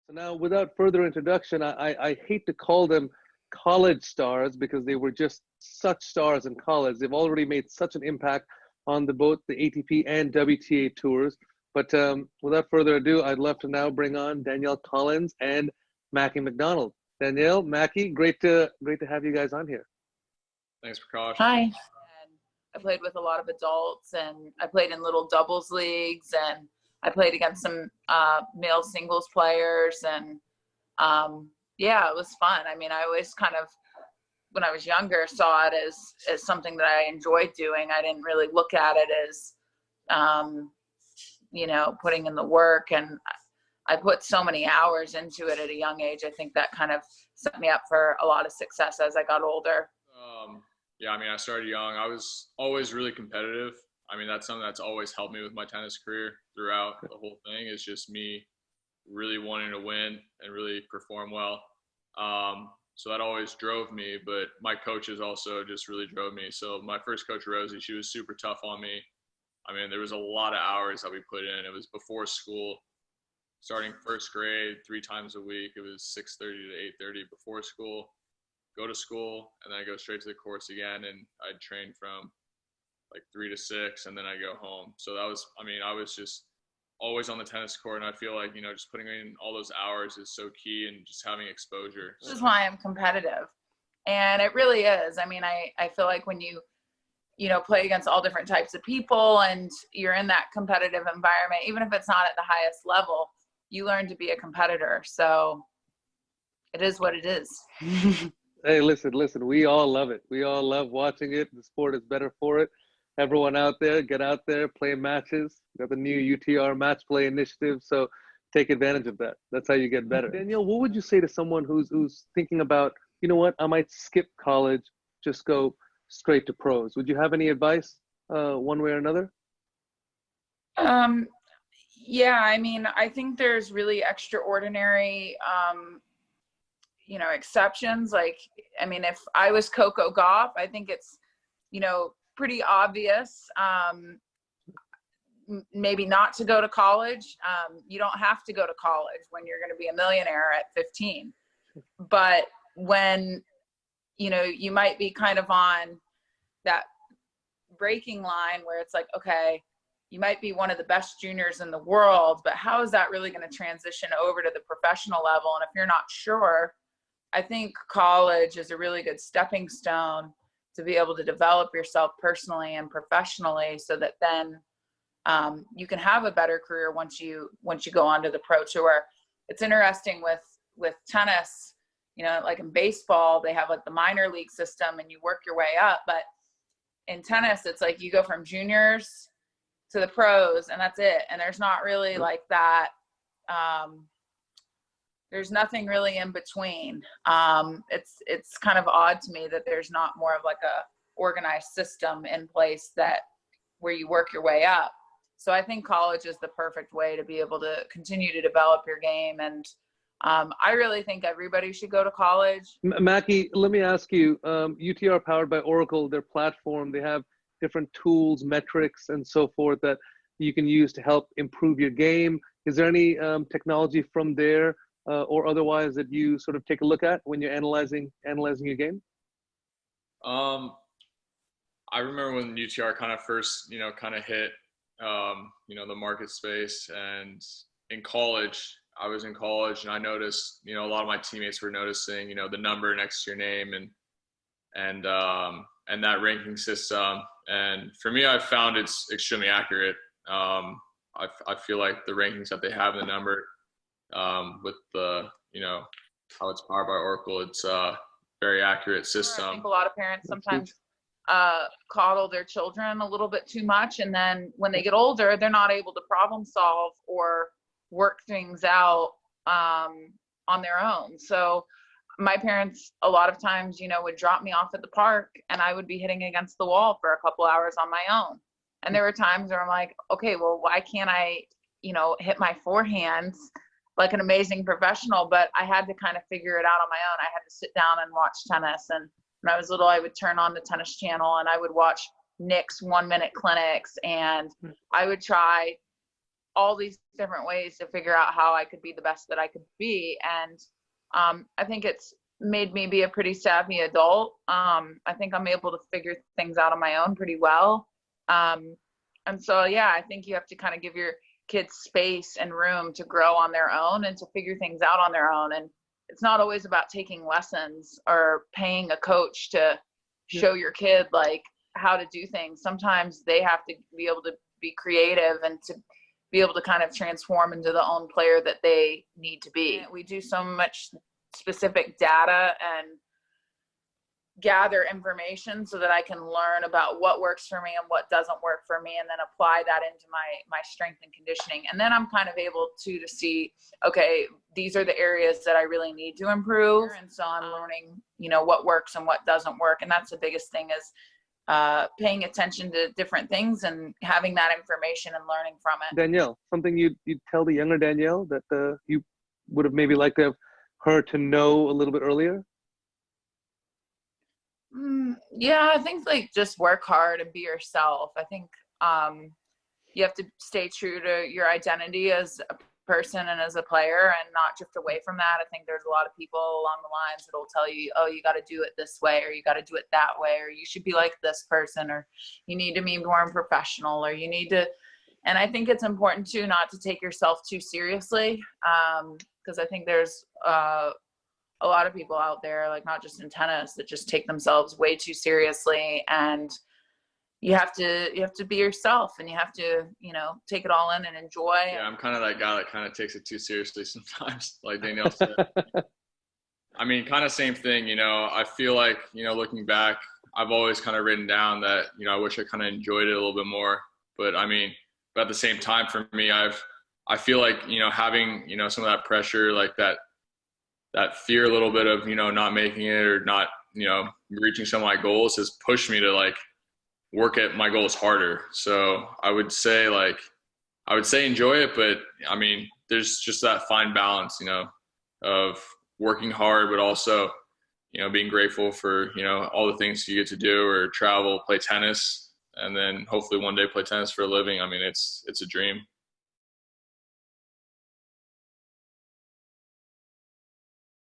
So now, without further introduction, I hate to call them college stars because they were just such stars in college. They've already made such an impact on both the ATP and WTA tours. But without further ado, I'd love to now bring on Danielle Collins and Mackie McDonald. Danielle, Mackie, great to have you guys on here. Thanks, Prakash. Hi. And I played with a lot of adults, and I played in little doubles leagues, and I played against some male singles players, and yeah, it was fun. I mean, I always kind of, when I was younger, saw it as something that I enjoyed doing. I didn't really look at it as, putting in the work, and I put so many hours into it at a young age. I think that kind of set me up for a lot of success as I got older. Yeah, I mean, I started young. I was always really competitive. I mean, that's something that's always helped me with my tennis career throughout the whole thing. It's just me really wanting to win and really perform well. So that always drove me, but my coaches also just really drove me. So my first coach, Rosie, she was super tough on me. I mean, there was a lot of hours that we put in. It was before school, starting first grade, 3 times a week. It was 6:30 to 8:30 before school, go to school, and then I go straight to the courts again. And I'd train from like 3 to 6, and then I go home. So that was, I mean, I was just always on the tennis court, and I feel like, just putting in all those hours is so key, and just having exposure. This is why I'm competitive. And it really is. I mean, I feel like when you play against all different types of people and you're in that competitive environment, even if it's not at the highest level, you learn to be a competitor. So it is what it is. Hey, listen, we all love it. We all love watching it. The sport is better for it. Everyone out there, get out there, play matches. We got the new UTR match play initiative, so take advantage of that. That's how you get better. Danielle, what would you say to someone who's thinking about, you know what, I might skip college, just go straight to pros? Would you have any advice one way or another? Yeah, I mean, I think there's really extraordinary, exceptions. Like, I mean, if I was Coco Gauff, I think it's, pretty obvious, maybe not to go to college. You don't have to go to college when you're going to be a millionaire at 15. But when, you might be kind of on that breaking line where it's like, okay, you might be one of the best juniors in the world, but how is that really going to transition over to the professional level? And if you're not sure, I think college is a really good stepping stone to be able to develop yourself personally and professionally, so that then you can have a better career once you go on to the pro tour. It's interesting with tennis, like in baseball, they have like the minor league system and you work your way up. But in tennis, it's like you go from juniors to the pros and that's it. And there's not really like that. There's nothing really in between. It's kind of odd to me that there's not more of like a organized system in place where you work your way up. So I think college is the perfect way to be able to continue to develop your game. And I really think everybody should go to college. Mackie, let me ask you, UTR powered by Oracle, their platform, they have different tools, metrics, and so forth that you can use to help improve your game. Is there any technology from there or otherwise that you sort of take a look at when you're analyzing your game? I remember when UTR kind of first, kind of hit, the market space, and in college, I was in college and I noticed, a lot of my teammates were noticing, the number next to your name and that ranking system. And for me, I found it's extremely accurate. I feel like the rankings that they have in the number, with the, how it's powered by Oracle, it's a very accurate system. I think a lot of parents sometimes coddle their children a little bit too much, and then when they get older, they're not able to problem solve or work things out on their own. So my parents a lot of times, would drop me off at the park and I would be hitting against the wall for a couple hours on my own. And there were times where I'm like, okay, well, why can't I, hit my forehands like an amazing professional? But I had to kind of figure it out on my own. I had to sit down and watch tennis. And when I was little, I would turn on the tennis channel and I would watch Nick's 1-minute clinics, and I would try all these different ways to figure out how I could be the best that I could be. And I think it's made me be a pretty savvy adult. I think I'm able to figure things out on my own pretty well. And so, yeah, I think you have to kind of give your kids space and room to grow on their own and to figure things out on their own. And it's not always about taking lessons or paying a coach to show your kid like how to do things. Sometimes they have to be able to be creative and to be able to kind of transform into the own player that they need to be. We do so much specific data and gather information so that I can learn about what works for me and what doesn't work for me, and then apply that into my strength and conditioning. And then I'm kind of able to see, okay, these are the areas that I really need to improve. And so I'm learning, you know, what works and what doesn't work. And that's the biggest thing, is paying attention to different things and having that information and learning from it. Danielle, something you'd tell the younger Danielle that you would have maybe liked to have her to know a little bit earlier? Yeah, I think like just work hard and be yourself. I think you have to stay true to your identity as a person and as a player and not drift away from that. I think there's a lot of people along the lines that will tell you, oh, you got to do it this way, or you got to do it that way, or you should be like this person, or you need to be more professional, or you need to. And I think it's important too not to take yourself too seriously, because I think there's a lot of people out there, like not just in tennis, that just take themselves way too seriously. And you have to be yourself, and you have to, you know, take it all in and enjoy. Yeah, I'm kind of that guy that kind of takes it too seriously sometimes, like Danielle said. I mean, kind of same thing, you know. I feel like, you know, looking back, I've always kind of written down that, you know, I wish I kind of enjoyed it a little bit more. But I mean, but at the same time, for me, I feel like, you know, having, you know, some of that pressure, like that fear a little bit of, you know, not making it or not, you know, reaching some of my goals has pushed me to like work at my goals harder. So I would say enjoy it, but I mean, there's just that fine balance, you know, of working hard, but also, you know, being grateful for, you know, all the things you get to do, or travel, play tennis, and then hopefully one day play tennis for a living. I mean, it's a dream.